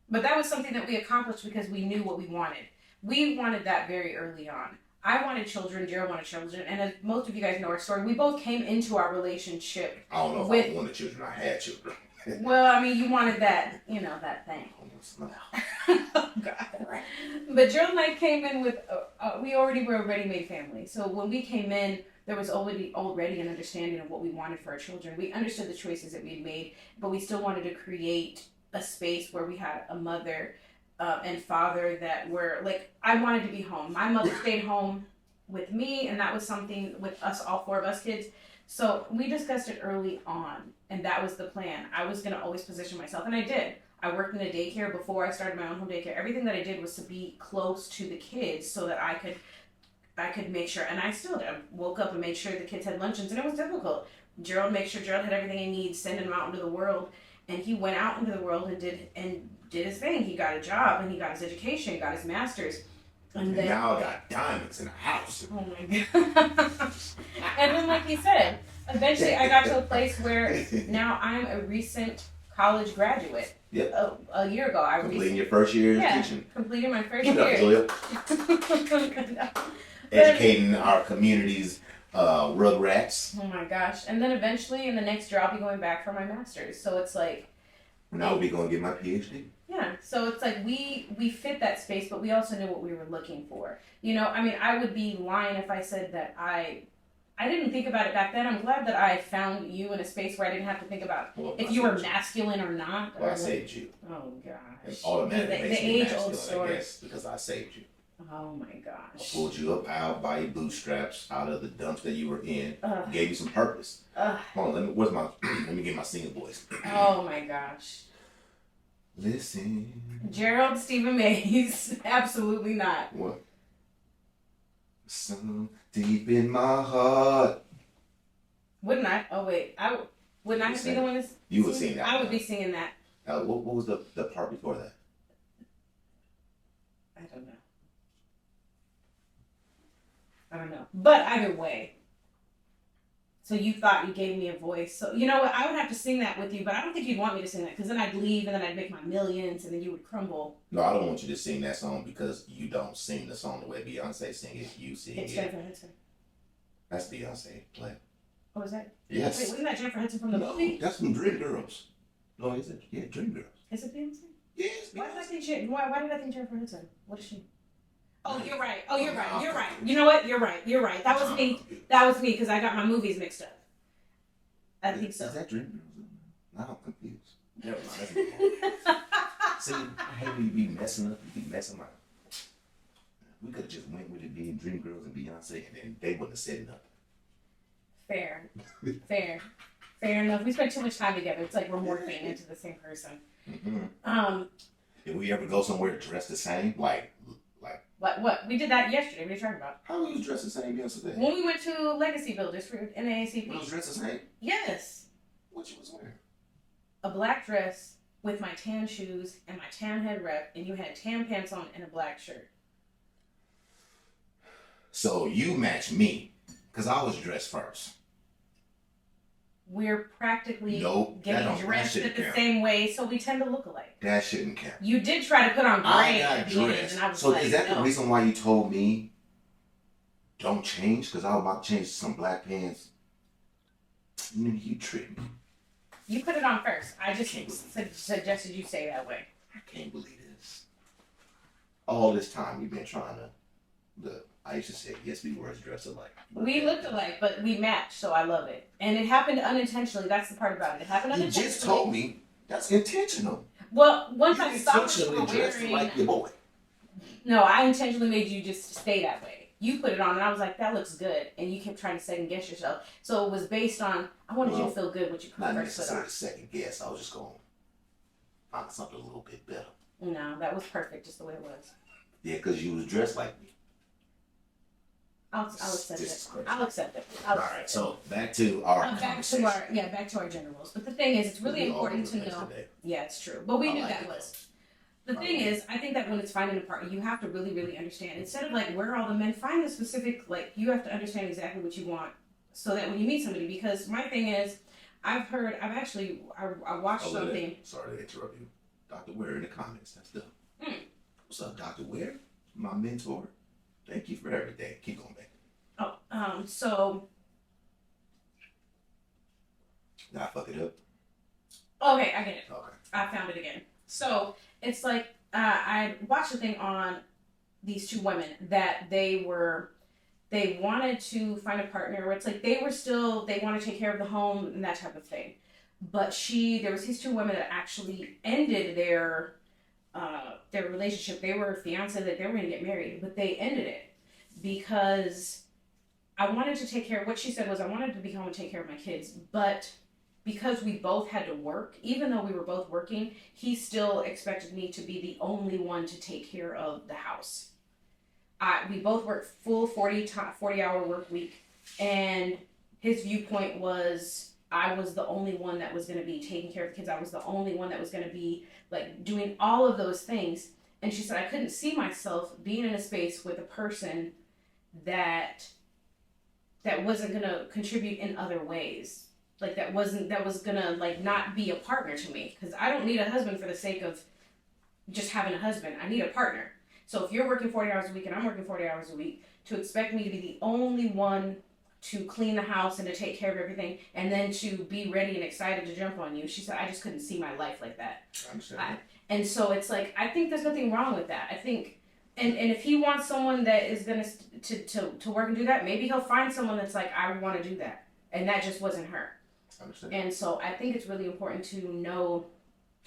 Speaker 2: But that was something that we accomplished because we knew what we wanted. We wanted that very early on. I wanted children, Gerald wanted children, and as most of you guys know our story, we both came into our relationship.
Speaker 1: I don't know if I wanted children, I had children.
Speaker 2: Well, I mean, you wanted that, that thing. Oh, God. But Gerald and I came in with, we already were a ready-made family. So when we came in, there was already an understanding of what we wanted for our children. We understood the choices that we had made, but we still wanted to create a space where we had a mother and father that were like, I wanted to be home. My mother stayed home with me, and that was something with us, all four of us kids. So we discussed it early on, and that was the plan. I was going to always position myself, and I did. I worked in a daycare before I started my own home daycare. Everything that I did was to be close to the kids so that I could make sure, and I still did. I woke up and made sure the kids had luncheons, and it was difficult. Gerald made sure Gerald had everything he needs, sending him out into the world, and he went out into the world and did his thing. He got a job, and he got his education, got his master's,
Speaker 1: and then now I got diamonds in the house.
Speaker 2: Oh my god! And then, like he said, eventually I got to a place where now I'm a recent college graduate.
Speaker 1: Yep.
Speaker 2: A year ago, I
Speaker 1: completing your first year of teaching.
Speaker 2: Completing my first year.
Speaker 1: Educating our community's rugrats.
Speaker 2: Oh my gosh! And then eventually, in the next year, I'll be going back for my master's. So it's like.
Speaker 1: And I'll be going to get my PhD.
Speaker 2: Yeah, so it's like we fit that space, but we also knew what we were looking for. You know, I mean, I would be lying if I said that I didn't think about it back then. I'm glad that I found you in a space where I didn't have to think about if you were masculine or not.
Speaker 1: Well, I saved you.
Speaker 2: Oh gosh.
Speaker 1: It automatically makes me masculine,
Speaker 2: story.
Speaker 1: I guess, because I saved you.
Speaker 2: Oh my gosh.
Speaker 1: I pulled you up out by your bootstraps out of the dumps that you were in. Gave you some purpose. Hold on, let me get my singing voice.
Speaker 2: Oh my gosh.
Speaker 1: Listen.
Speaker 2: Gerald Stephen Mays. Absolutely not.
Speaker 1: What? Some deep in my heart.
Speaker 2: Wouldn't I? Oh wait, wouldn't I be the one that's
Speaker 1: you would sing that?
Speaker 2: I would be singing that.
Speaker 1: What was the part before that?
Speaker 2: I don't know. But either way. So you thought you gave me a voice. So you know what? I would have to sing that with you, but I don't think you'd want me to sing that because then I'd leave and then I'd make my millions and then you would crumble.
Speaker 1: No, I don't want you to sing that song because you don't sing the song the way Beyonce sing it. You sing
Speaker 2: it's
Speaker 1: it.
Speaker 2: Jennifer Hudson.
Speaker 1: That's Beyonce. Play.
Speaker 2: Oh, is that?
Speaker 1: Yes.
Speaker 2: Wait, wasn't that Jennifer Hudson from the movie?
Speaker 1: That's from Dreamgirls. No, is it? Yeah, Dreamgirls.
Speaker 2: Is it Beyonce?
Speaker 1: Yes.
Speaker 2: Why did I think Jennifer Hudson? What is she? Oh, you're right. You're right. You know what? You're right. That was me. Because I got my movies mixed up. I think so.
Speaker 1: Is that Dreamgirls? Now I'm confused. Never mind. See, I hate when you be messing up. You be messing up. We could have just went with it being Dreamgirls and Beyonce, and then they wouldn't have said nothing. Fair enough. We spent too much time together. It's like we're morphing into the same person. Mm-hmm. If we ever go somewhere dressed the same, like.
Speaker 2: What? We did that yesterday. What are you talking about?
Speaker 1: How were you dressed the same yesterday?
Speaker 2: When we went to Legacy Builders for NAACP.
Speaker 1: You was dressed the same?
Speaker 2: Yes.
Speaker 1: What you was wearing?
Speaker 2: A black dress with my tan shoes and my tan head wrap, and you had tan pants on and a black shirt.
Speaker 1: So you matched me, because I was dressed first.
Speaker 2: We're practically
Speaker 1: getting
Speaker 2: dressed at the same way, so we tend to look alike.
Speaker 1: That shouldn't count.
Speaker 2: You did try to put on gray.
Speaker 1: I got dressed. And I was so like, is that the reason why you told me don't change? Because I was about to change to some black pants. And then you tricked me.
Speaker 2: You put it on first. I just suggested you stay that way.
Speaker 1: I can't believe this. All this time you've been trying to Aisha said, yes, we were dressed alike.
Speaker 2: We looked alike, but we matched, so I love it. And it happened unintentionally. That's the part about it. It happened unintentionally.
Speaker 1: You just told me that's intentional.
Speaker 2: Well, once I saw
Speaker 1: intentionally dressed like your boy.
Speaker 2: No, I intentionally made you just stay that way. You put it on, and I was like, that looks good. And you kept trying to second guess yourself. So it was based on, I wanted you to feel good what you first put on. Not necessarily
Speaker 1: second guess. I was just going to find something a little bit better.
Speaker 2: No, that was perfect, just the way it was.
Speaker 1: Yeah, because you was dressed like me.
Speaker 2: I'll accept it. I'll accept it.
Speaker 1: All right, so back to our conversation.
Speaker 2: Back to our gender roles. But the thing is, it's really important to know. Yeah, it's true. But we knew that was. The thing is, I think that when it's finding a partner, you have to really, really understand. Instead of like, where are all the men? Find the specific, like, you have to understand exactly what you want so that when you meet somebody, because my thing is, I watched something.
Speaker 1: Sorry to interrupt you. Dr. Ware in the comments. That's dope. What's up, Dr. Ware? My mentor. Thank you for everything. Keep going, back.
Speaker 2: So.
Speaker 1: Did I fuck it up?
Speaker 2: Okay, I get it. Okay. I found it again. So, it's like, I watched a thing on these two women that they wanted to find a partner where it's like they want to take care of the home and that type of thing. But there was these two women that actually ended their their relationship. They were fiancé, like they were gonna get married, but they ended it because I wanted to take care. What she said was, I wanted to be home and take care of my kids, but because we both had to work, even though we were both working, he still expected me to be the only one to take care of the house. We both worked full 40-hour work week, and his viewpoint was I was the only one that was going to be taking care of the kids. I was the only one that was going to be like doing all of those things. And she said I couldn't see myself being in a space with a person that wasn't going to contribute in other ways. Like that was going to like not be a partner to me, because I don't need a husband for the sake of just having a husband. I need a partner. So if you're working 40 hours a week and I'm working 40 hours a week, to expect me to be the only one to clean the house and to take care of everything and then to be ready and excited to jump on you, she said I just couldn't see my life like that.
Speaker 1: I understand.
Speaker 2: And so it's like, I think there's nothing wrong with that. I think, and if he wants someone that is going to work and do that, maybe he'll find someone that's like, I want to do that. And that just wasn't her.
Speaker 1: I understand.
Speaker 2: And so I think it's really important to know.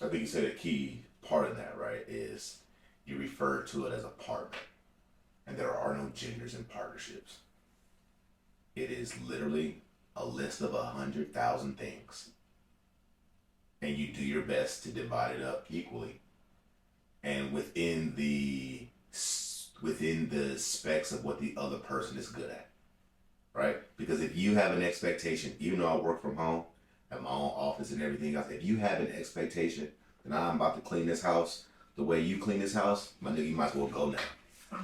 Speaker 1: I think you said a key part of that, right, is you refer to it as a partner. And there are no genders in partnerships. It is literally a list of 100,000 things. And you do your best to divide it up equally. And within the specs of what the other person is good at. Right? Because if you have an expectation, even though I work from home, have my own office and everything else, if you have an expectation that I'm about to clean this house the way you clean this house, my nigga, you might as well go now.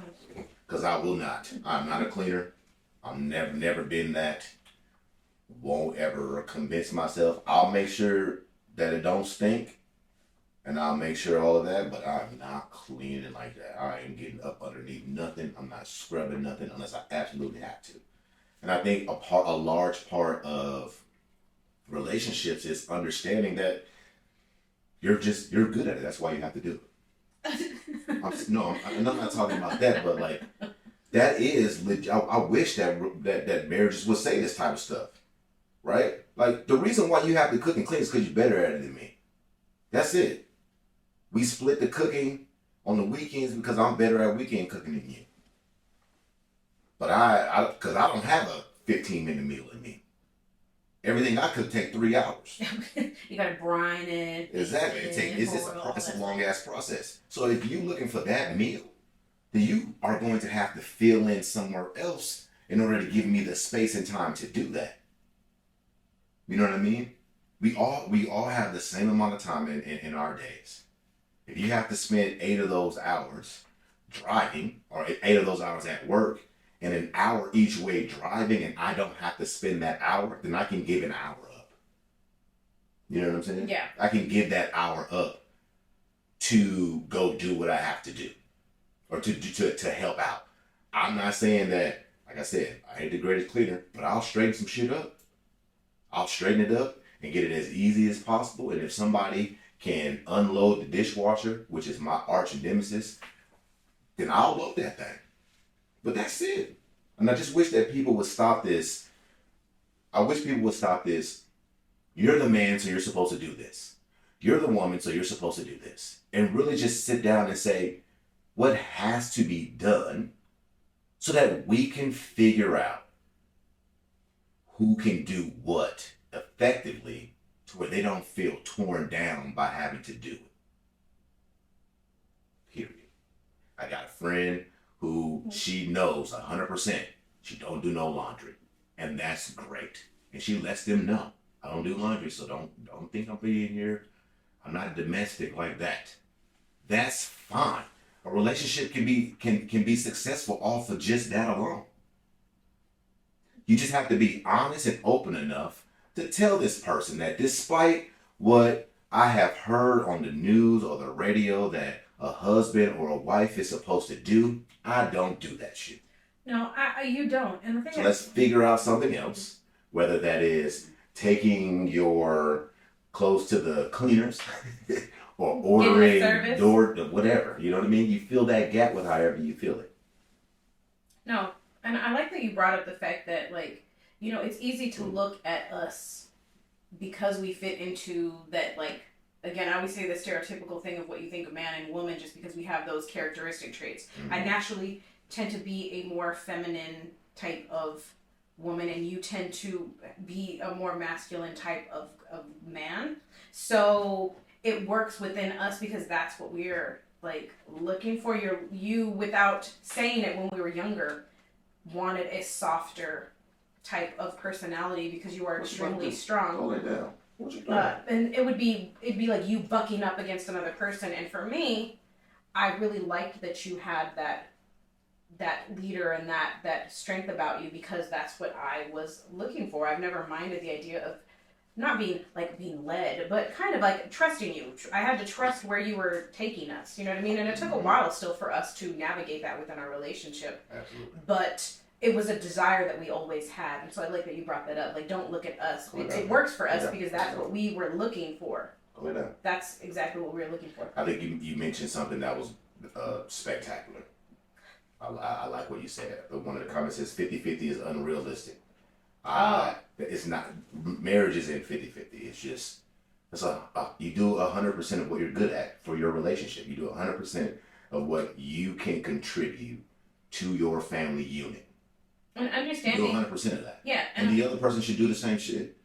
Speaker 1: Because I will not. I'm not a cleaner. I've never been that. Won't ever convince myself. I'll make sure that it don't stink, and I'll make sure all of that, but I'm not cleaning like that. I ain't getting up underneath nothing. I'm not scrubbing nothing unless I absolutely have to. And I think a large part of relationships is understanding that you're good at it. That's why you have to do it. I'm not talking about that, but like that is legit. I wish that marriages would say this type of stuff, right? Like the reason why you have to cook and clean is because you're better at it than me. That's it. We split the cooking on the weekends because I'm better at weekend cooking than you. But because I don't have a 15-minute meal in me. Everything I could take 3 hours.
Speaker 2: You gotta brine it.
Speaker 1: Exactly. It's a long ass process. So if you're looking for that meal, then you are going to have to fill in somewhere else in order to give me the space and time to do that. You know what I mean? We all have the same amount of time in our days. If you have to spend 8 of those hours driving, or 8 of those hours at work, and an hour each way driving, and I don't have to spend that hour, then I can give an hour up. You know what I'm saying?
Speaker 2: Yeah.
Speaker 1: I can give that hour up to go do what I have to do, or to help out. I'm not saying that, like I said, I ain't the greatest cleaner, but I'll straighten some shit up. I'll straighten it up and get it as easy as possible. And if somebody can unload the dishwasher, which is my arch nemesis, then I'll load that thing. But that's it. And I just wish that people would stop this. I wish people would stop this. You're the man, so you're supposed to do this. You're the woman, so you're supposed to do this. And really just sit down and say, what has to be done so that we can figure out who can do what effectively to where they don't feel torn down by having to do it. Period. I got a friend who she knows 100% she don't do no laundry, and that's great. And she lets them know I don't do laundry, so don't think I'm being here. I'm not domestic like that. That's fine. A relationship can be successful off of just that alone. You just have to be honest and open enough to tell this person that despite what I have heard on the news or the radio that a husband or a wife is supposed to do, I don't do that shit.
Speaker 2: No, you don't. And the thing
Speaker 1: so let's figure out something else, whether that is taking your clothes to the cleaners or ordering door, whatever. You know what I mean? You fill that gap with however you feel it.
Speaker 2: No, and I like that you brought up the fact that, like, you know, it's easy to look at us because we fit into that, like, again, I always say the stereotypical thing of what you think of man and woman just because we have those characteristic traits.
Speaker 1: Mm-hmm.
Speaker 2: I naturally tend to be a more feminine type of woman, and you tend to be a more masculine type of man. So it works within us because that's what we're like looking for. You without saying it when we were younger wanted a softer type of personality because you are extremely strong.
Speaker 1: Hold it down. What you doing?
Speaker 2: And it'd be like you bucking up against another person. And for me, I really liked that you had that leader and that strength about you because that's what I was looking for. I've never minded the idea of not being led, but kind of like trusting you. I had to trust where you were taking us. You know what I mean? And it took a while still for us to navigate that within our relationship.
Speaker 1: Absolutely.
Speaker 2: But it was a desire that we always had. And so I like that you brought that up. Like, don't look at us. It works for us because that's what we were looking for. That's exactly what we were looking for.
Speaker 1: I think you mentioned something that was spectacular. I like what you said. One of the comments says 50-50 is unrealistic. It's not. Marriage isn't 50-50. It's just, you do 100% of what you're good at for your relationship. You do 100% of what you can contribute to your family unit.
Speaker 2: And understanding.
Speaker 1: You do 100% of that.
Speaker 2: Yeah.
Speaker 1: And the other person should do the same shit.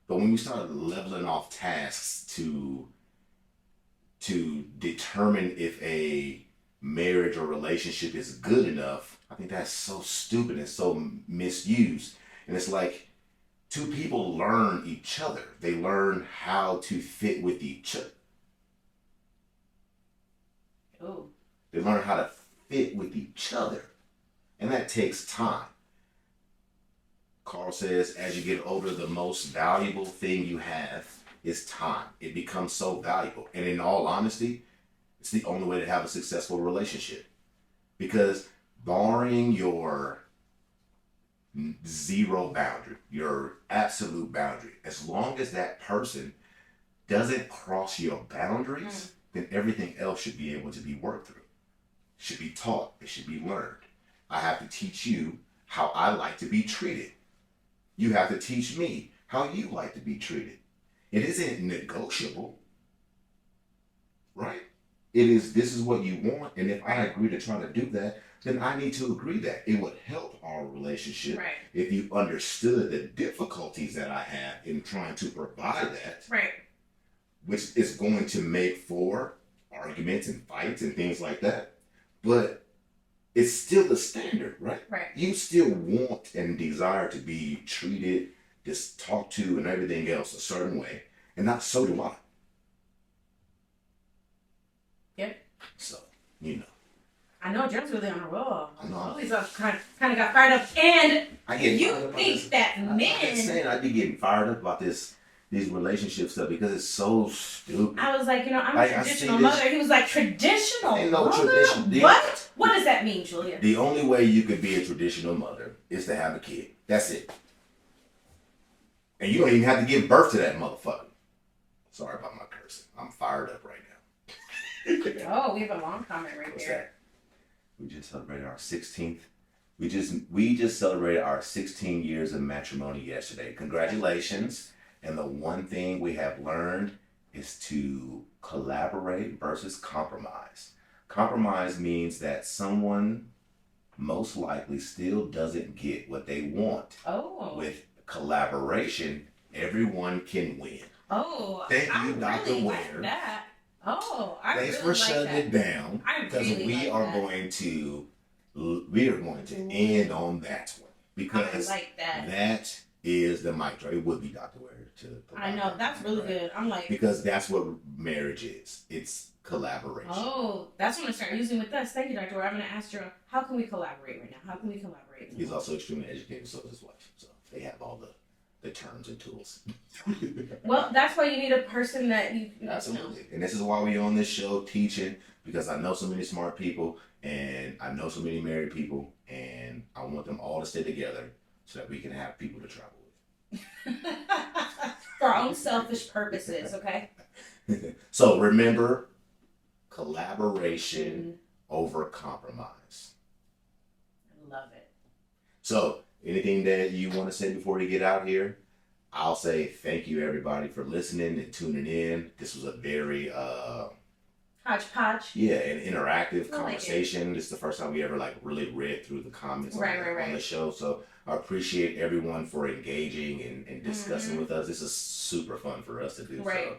Speaker 1: But when we start leveling off tasks to determine if a marriage or relationship is good enough, I think that's so stupid and so misused. And it's like two people learn each other. They learn how to fit with each other.
Speaker 2: Oh.
Speaker 1: They learn how to fit with each other. And that takes time. Carl says, as you get older, the most valuable thing you have is time. It becomes so valuable. And in all honesty, it's the only way to have a successful relationship. Because barring your zero boundary, your absolute boundary, as long as that person doesn't cross your boundaries, then everything else should be able to be worked through. It should be taught. It should be learned. I have to teach you how I like to be treated. You have to teach me how you like to be treated. It isn't negotiable, right? It is, this is what you want, and if I agree to try to do that, then I need to agree that. It would help our relationship if you understood the difficulties that I have in trying to provide that, which is going to make for arguments and fights and things like that. But it's still the standard, right? You still want and desire to be treated, just talked to, and everything else a certain way, and not so do I.
Speaker 2: Yep.
Speaker 1: So, you know.
Speaker 2: I know Jim's really on a roll.
Speaker 1: I know.
Speaker 2: He's kind of got fired up, and you think that men.
Speaker 1: I'm saying I be getting fired up about these relationship stuff because it's so stupid.
Speaker 2: I was like, I'm a traditional mother. He was like, traditional mother? What? What does that mean, Julia?
Speaker 1: The only way you could be a traditional mother is to have a kid. That's it. And you don't even have to give birth to that motherfucker. Sorry about my cursing. I'm fired up right now.
Speaker 2: Oh, we have a long comment right
Speaker 1: What's
Speaker 2: here.
Speaker 1: That? We just celebrated our 16th. We just celebrated our 16 years of matrimony yesterday. Congratulations. And the one thing we have learned is to collaborate versus compromise. Compromise means that someone most likely still doesn't get what they want.
Speaker 2: Oh.
Speaker 1: With collaboration, everyone can win.
Speaker 2: Oh,
Speaker 1: Thank you, Dr.
Speaker 2: Really
Speaker 1: Ware.
Speaker 2: like that. Oh,
Speaker 1: Thanks for shutting it down. Because we are going to end on that one. Because that is the mic drop. It would be Dr. Ware.
Speaker 2: I know, that's really good. I'm like,
Speaker 1: because that's what marriage is. It's collaboration.
Speaker 2: Oh, that's what I'm going to start using with us. Thank you, Dr. Ware. I'm going to ask you, how can we collaborate right now? How can we collaborate?
Speaker 1: He's also extremely educated, so is his wife. So they have all the terms and tools.
Speaker 2: Well, that's why you need a person that you
Speaker 1: Absolutely. And this is why we're on this show teaching, because I know so many smart people and I know so many married people, and I want them all to stay together so that we can have people to travel with.
Speaker 2: For our own selfish purposes, okay?
Speaker 1: So remember, collaboration over compromise.
Speaker 2: I love it.
Speaker 1: So anything that you want to say before you get out here? I'll say thank you everybody for listening and tuning in. This was a very
Speaker 2: Hodgepodge.
Speaker 1: yeah, an interactive
Speaker 2: I like
Speaker 1: conversation. This is the first time we ever like really read through the comments on,
Speaker 2: Right.
Speaker 1: on the show. So I appreciate everyone for engaging and discussing with us. This is super fun for us to do.
Speaker 2: Right.
Speaker 1: So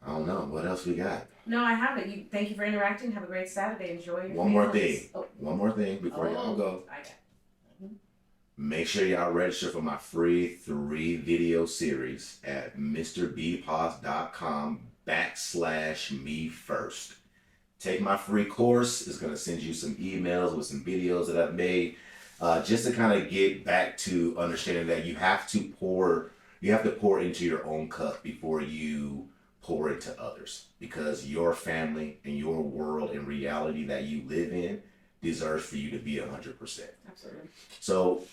Speaker 1: I don't know what else we got.
Speaker 2: No, I have it. Thank you for interacting. Have a great Saturday. Enjoy your
Speaker 1: One more
Speaker 2: families.
Speaker 1: thing. One more thing before y'all go.
Speaker 2: I got it.
Speaker 1: Make sure y'all register for my free 3-video series at MrBPOS.com/me first. Take my free course. It's going to send you some emails with some videos that I've made, just to kind of get back to understanding that you have to pour into your own cup before you pour into others, because your family and your world and reality that you live in deserves for you to be 100%.
Speaker 2: Absolutely.
Speaker 1: So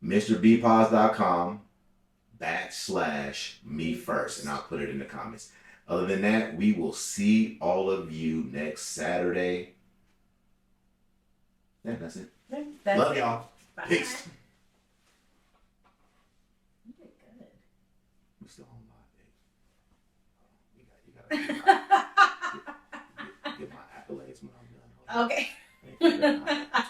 Speaker 1: MrBPOS.com/me first, and I'll put it in the comments. Other than that, we will see all of you next Saturday. Yeah, that's it.
Speaker 2: That's
Speaker 1: Love
Speaker 2: it.
Speaker 1: y'all.
Speaker 2: Bye.
Speaker 1: Peace.
Speaker 2: You did good.
Speaker 1: We're still on live, babe. You gotta get my accolades when I'm done.
Speaker 2: Okay.
Speaker 1: Thank you very much.